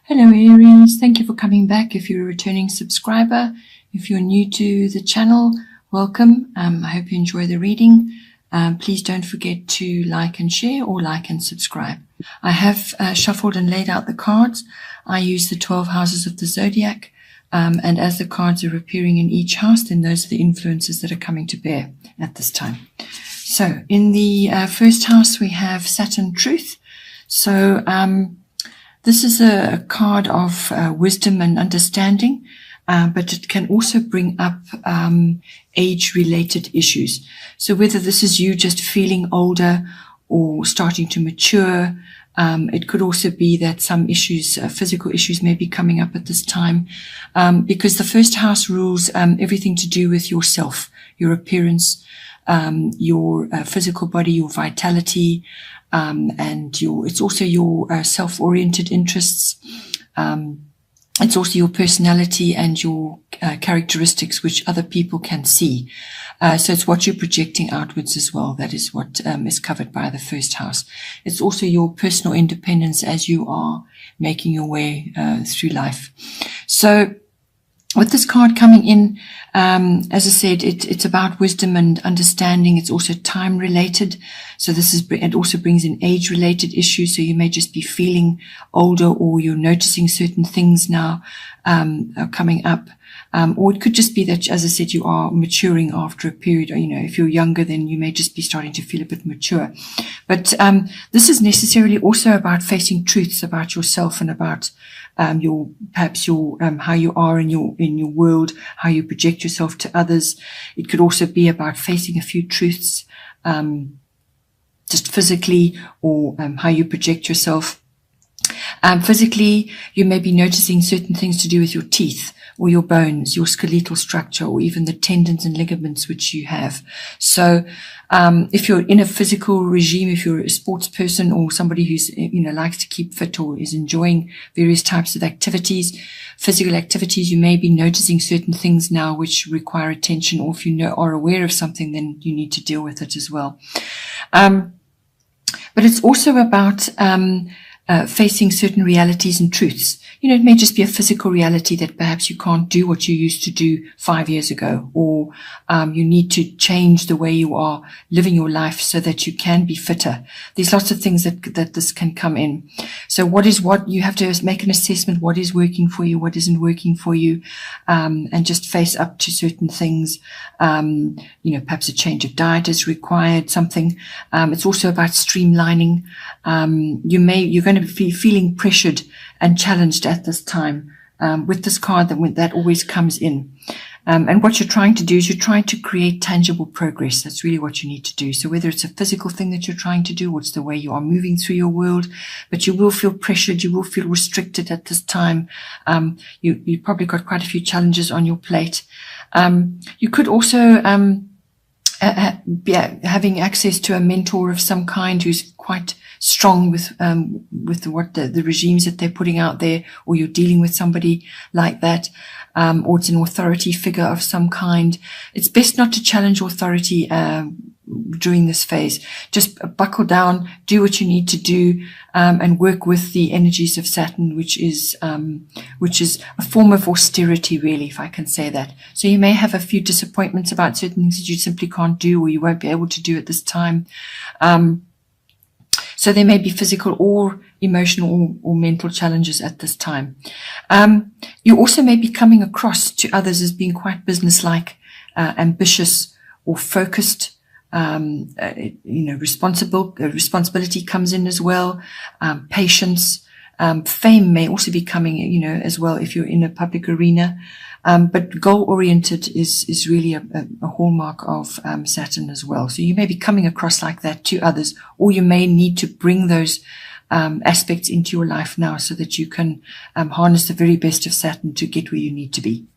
Hello Aries, thank you for coming back. If you're a returning subscriber, if you're new to the channel, welcome. I hope you enjoy the reading. Please don't forget to like and share or like and subscribe. I have shuffled and laid out the cards. I use the 12 houses of the zodiac, and as the cards are appearing in each house, then those are the influences that are coming to bear at this time. So in the first house we have Saturn Truth. So this is a card of wisdom and understanding, but it can also bring up age-related issues. So whether this is you just feeling older or starting to mature, it could also be that some issues, physical issues may be coming up at this time, because the first house rules everything to do with yourself, your appearance, your physical body, your vitality, and it's also your self-oriented interests. It's also your personality and your characteristics, which other people can see. So it's what you're projecting outwards as well. That is what is covered by the first house. It's also your personal independence as you are making your way through life. So with this card coming in, as I said, it's about wisdom and understanding. It's also time related. So it also brings in age related issues. So you may just be feeling older, or you're noticing certain things now, are coming up. Or it could just be that, as I said, you are maturing after a period, or, if you're younger, then you may just be starting to feel a bit mature. But, this is necessarily also about facing truths about yourself and about how you are in your world, how you project yourself to others. It could also be about facing a few truths, just physically, or how you project yourself. Physically, you may be noticing certain things to do with your teeth, or your bones, your skeletal structure, or even the tendons and ligaments which you have. So if you're in a physical regime, if you're a sports person or somebody who's likes to keep fit or is enjoying various types of activities, physical activities, you may be noticing certain things now which require attention, or if you are aware of something, then you need to deal with it as well. But it's also about facing certain realities and truths. It may just be a physical reality that perhaps you can't do what you used to do 5 years ago, or you need to change the way you are living your life so that you can be fitter. There's lots of things that this can come in. So what you have to make an assessment, what is working for you, what isn't working for you, and just face up to certain things. Perhaps a change of diet is required, something. It's also about streamlining. You're going to be feeling pressured and challenged at this time with this card that always comes in. And what you're trying to do is you're trying to create tangible progress. That's really what you need to do. So whether it's a physical thing that you're trying to do, or it's the way you are moving through your world, but you will feel pressured, you will feel restricted at this time. You've probably got quite a few challenges on your plate. You could also having access to a mentor of some kind who's quite strong with what the regimes that they're putting out there, or you're dealing with somebody like that, or it's an authority figure of some kind. It's best not to challenge authority during this phase. Just buckle down, do what you need to do, and work with the energies of Saturn, which is a form of austerity, really, if I can say that. So you may have a few disappointments about certain things that you simply can't do, or you won't be able to do at this time. So there may be physical or emotional or mental challenges at this time. You also may be coming across to others as being quite businesslike, ambitious, or focused. Responsibility comes in as well. Patience, fame may also be coming, as well if you're in a public arena. But goal-oriented is really a hallmark of Saturn as well. So you may be coming across like that to others, or you may need to bring those aspects into your life now so that you can harness the very best of Saturn to get where you need to be.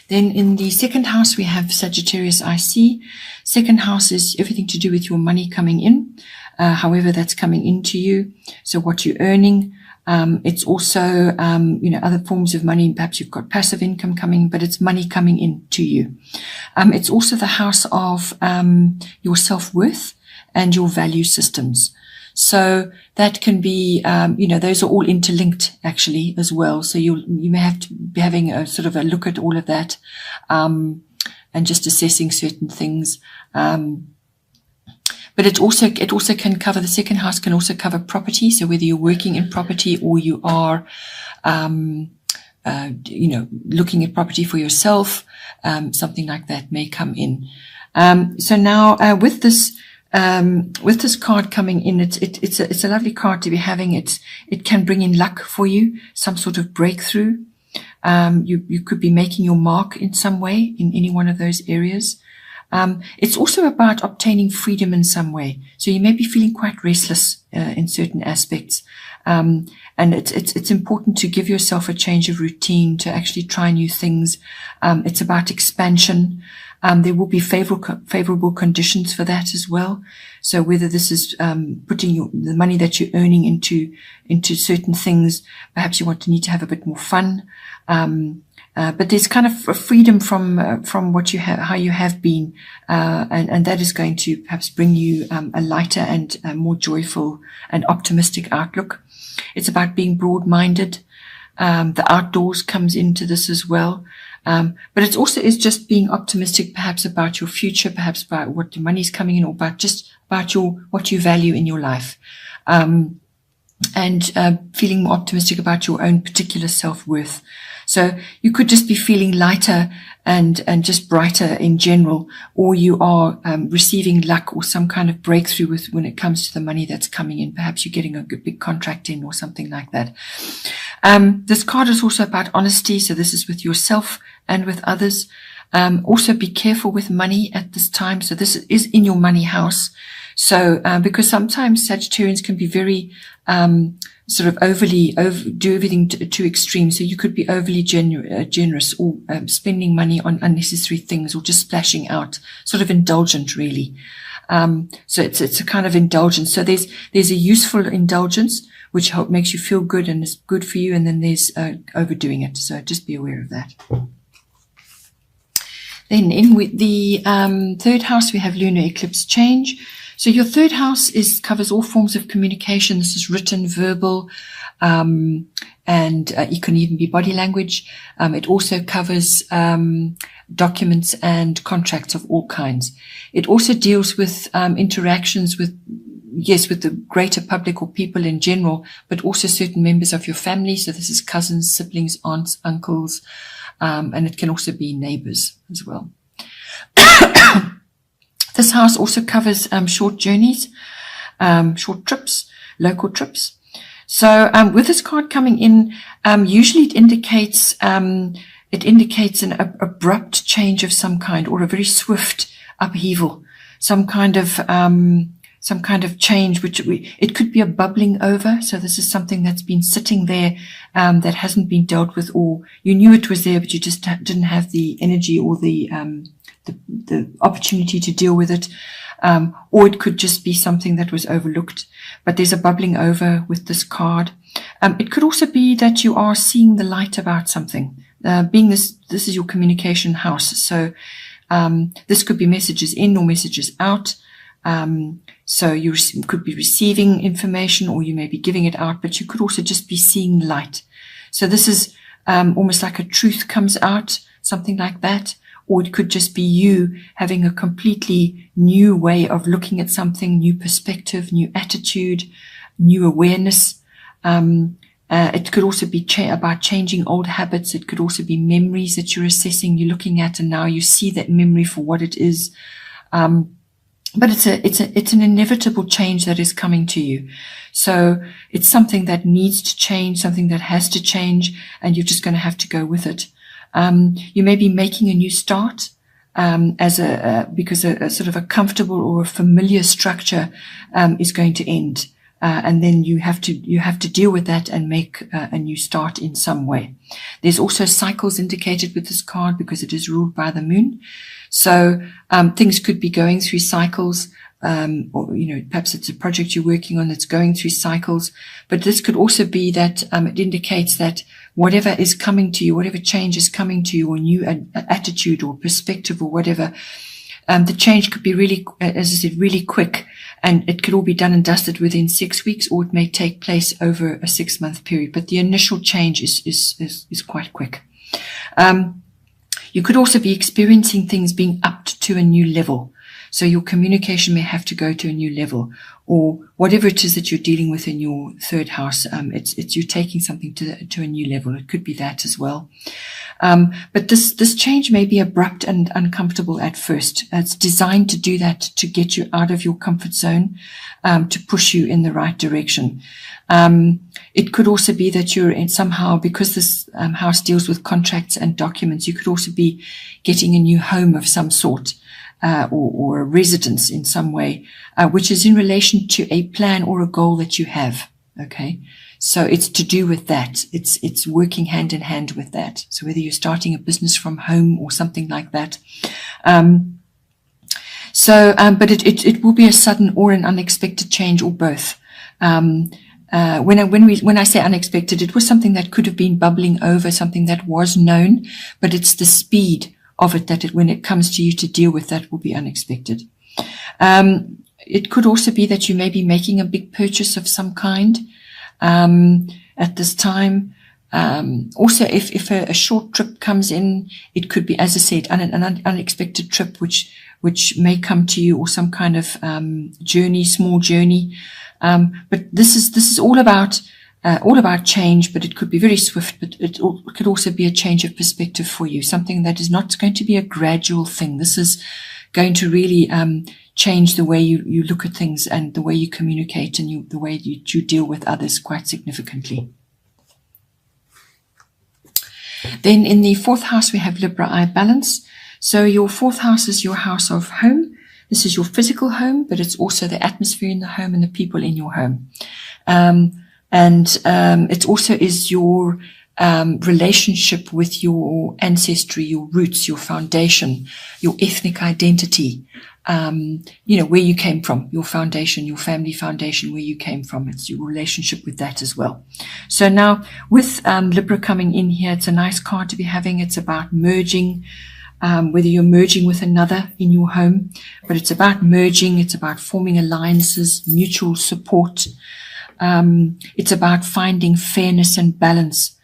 Then in the second house, we have Sagittarius IC. Second house is everything to do with your money coming in, however that's coming into you. So what you're earning. It's also, other forms of money. Perhaps you've got passive income coming, but it's money coming in to you. It's also the house of your self-worth and your value systems. So that can be, those are all interlinked actually as well. So you may have to be having a sort of a look at all of that, and just assessing certain things. But it also can cover, the second house can also cover property. So whether you're working in property or you are, looking at property for yourself, something like that may come in. So now with this card coming in, it's a lovely card to be having. It can bring in luck for you, some sort of breakthrough. You could be making your mark in some way in any one of those areas. It's also about obtaining freedom in some way. So you may be feeling quite restless in certain aspects. And it's important to give yourself a change of routine, to actually try new things. It's about expansion. There will be favorable conditions for that as well. So whether this is putting the money that you're earning into certain things, perhaps you need to have a bit more fun. But there's kind of a freedom from what you have, how you have been, and that is going to perhaps bring you a lighter and a more joyful and optimistic outlook. It's about being broad-minded. The outdoors comes into this as well. But it also is just being optimistic, perhaps about your future, perhaps about what the money's coming in, or about what you value in your life. And feeling more optimistic about your own particular self-worth. So you could just be feeling lighter and just brighter in general, or you are receiving luck or some kind of breakthrough when it comes to the money that's coming in. Perhaps you're getting a big contract in or something like that. This card is also about honesty. So this is with yourself and with others. Also be careful with money at this time. So this is in your money house. So, because sometimes Sagittarians can be very, sort of do everything too extreme. So you could be overly generous, or spending money on unnecessary things, or just splashing out, sort of indulgent really. So it's a kind of indulgence. So there's a useful indulgence, which makes you feel good and is good for you. And then there's overdoing it. So just be aware of that. Then in with the third house, we have lunar eclipse change. So your third house covers all forms of communication. This is written, verbal, and it can even be body language. It also covers documents and contracts of all kinds. It also deals with interactions with the greater public or people in general, but also certain members of your family. So this is cousins, siblings, aunts, uncles, and it can also be neighbors as well. This house also covers short journeys, short trips, local trips. So with this card coming in, usually it indicates an abrupt change of some kind, or a very swift upheaval, some kind of change, it could be a bubbling over. So this is something that's been sitting there, that hasn't been dealt with, or you knew it was there, but you just didn't have the energy or the opportunity to deal with it. Or it could just be something that was overlooked, but there's a bubbling over with this card. It could also be that you are seeing the light about something, being this is your communication house. So, this could be messages in or messages out. So you could be receiving information, or you may be giving it out, but you could also just be seeing light. So this is, almost like a truth comes out, something like that. Or it could just be you having a completely new way of looking at something, new perspective, new attitude, new awareness. It could also be about changing old habits. It could also be memories that you're assessing, you're looking at, and now you see that memory for what it is. But it's an inevitable change that is coming to you. So it's something that needs to change, something that has to change, and you're just going to have to go with it. You may be making a new start, because a sort of a comfortable or a familiar structure, is going to end. And then you have to deal with that and make a new start in some way. There's also cycles indicated with this card because it is ruled by the moon. So, things could be going through cycles, or, perhaps it's a project you're working on that's going through cycles, but this could also be that, it indicates that whatever is coming to you, whatever change is coming to you, or new attitude or perspective or whatever, The change could be really, as I said, really quick, and it could all be done and dusted within 6 weeks, or it may take place over a 6-month period. But the initial change is quite quick. You could also be experiencing things being upped to a new level. So your communication may have to go to a new level, or whatever it is that you're dealing with in your third house. It's you taking something to a new level. It could be that as well. But this change may be abrupt and uncomfortable at first. It's designed to do that, to get you out of your comfort zone, to push you in the right direction. It could also be that you're in somehow, because this house deals with contracts and documents, you could also be getting a new home of some sort, or a residence in some way, which is in relation to a plan or a goal that you have. Okay. So it's to do with that. It's working hand in hand with that. So whether you're starting a business from home or something like that. But it will be a sudden or an unexpected change, or both. When I say unexpected, it was something that could have been bubbling over, something that was known, but it's the speed of it that when it comes to you to deal with, that will be unexpected. It could also be that you may be making a big purchase of some kind at this time. Also, if a short trip comes in, it could be, as I said, an unexpected trip which may come to you, or some kind of journey, small journey. But this is all about change, but it could be very swift, but it could also be a change of perspective for you, something that is not going to be a gradual thing. This is going to really change the way you look at things, and the way you communicate, and the way you deal with others quite significantly. Then in the fourth house, we have Libra eye balance. So your fourth house is your house of home. This is your physical home, but it's also the atmosphere in the home and the people in your home. It also is your relationship with your ancestry, your roots, your foundation, your ethnic identity, where you came from, your foundation, your family foundation, where you came from. It's your relationship with that as well. So now with Libra coming in here, it's a nice card to be having. It's about merging, whether you're merging with another in your home, but it's about merging. It's about forming alliances, mutual support. It's about finding fairness and balance.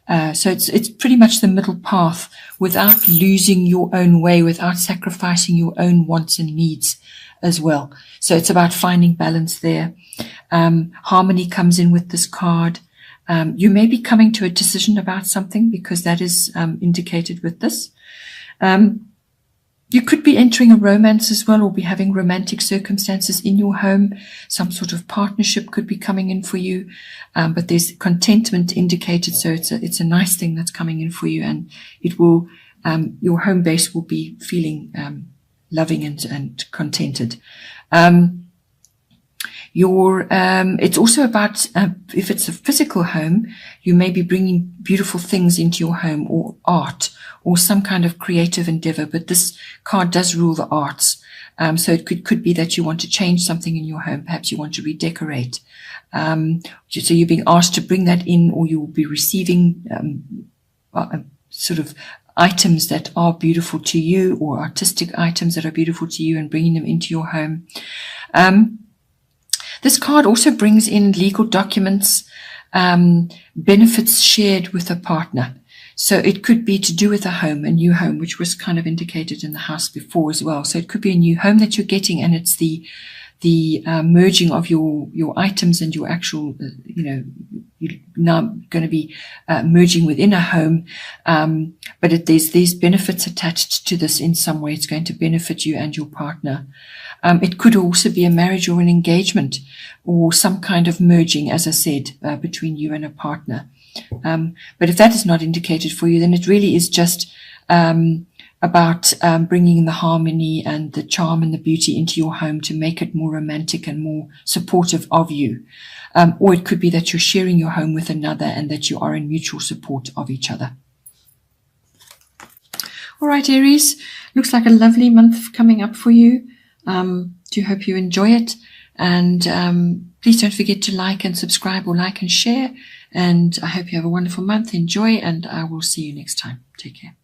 So it's pretty much the middle path, without losing your own way, without sacrificing your own wants and needs as well. So it's about finding balance there. Harmony comes in with this card. You may be coming to a decision about something, because that is indicated with this. You could be entering a romance as well, or be having romantic circumstances in your home. Some sort of partnership could be coming in for you, but there's contentment indicated. So it's a nice thing that's coming in for you, and it will, your home base will be feeling loving and contented. It's also about, if it's a physical home, you may be bringing beautiful things into your home, or art, or some kind of creative endeavor. But this card does rule the arts. So it could be that you want to change something in your home. Perhaps you want to redecorate. So you're being asked to bring that in, or you will be receiving sort of items that are beautiful to you, or artistic items that are beautiful to you, and bringing them into your home. This card also brings in legal documents, benefits shared with a partner. So it could be to do with a home, a new home, which was kind of indicated in the house before as well. So it could be a new home that you're getting, and it's the merging of your items and your actual, you're now going to be merging within a home. But there's these benefits attached to this in some way. It's going to benefit you and your partner. It could also be a marriage or an engagement, or some kind of merging, as I said, between you and a partner. But if that is not indicated for you, then it really is just about bringing the harmony and the charm and the beauty into your home to make it more romantic and more supportive of you. Or it could be that you're sharing your home with another, and that you are in mutual support of each other. All right, Aries, looks like a lovely month coming up for you. Do hope you enjoy it, and please don't forget to like and subscribe, or like and share, and I hope you have a wonderful month. Enjoy, and I will see you next time. Take care.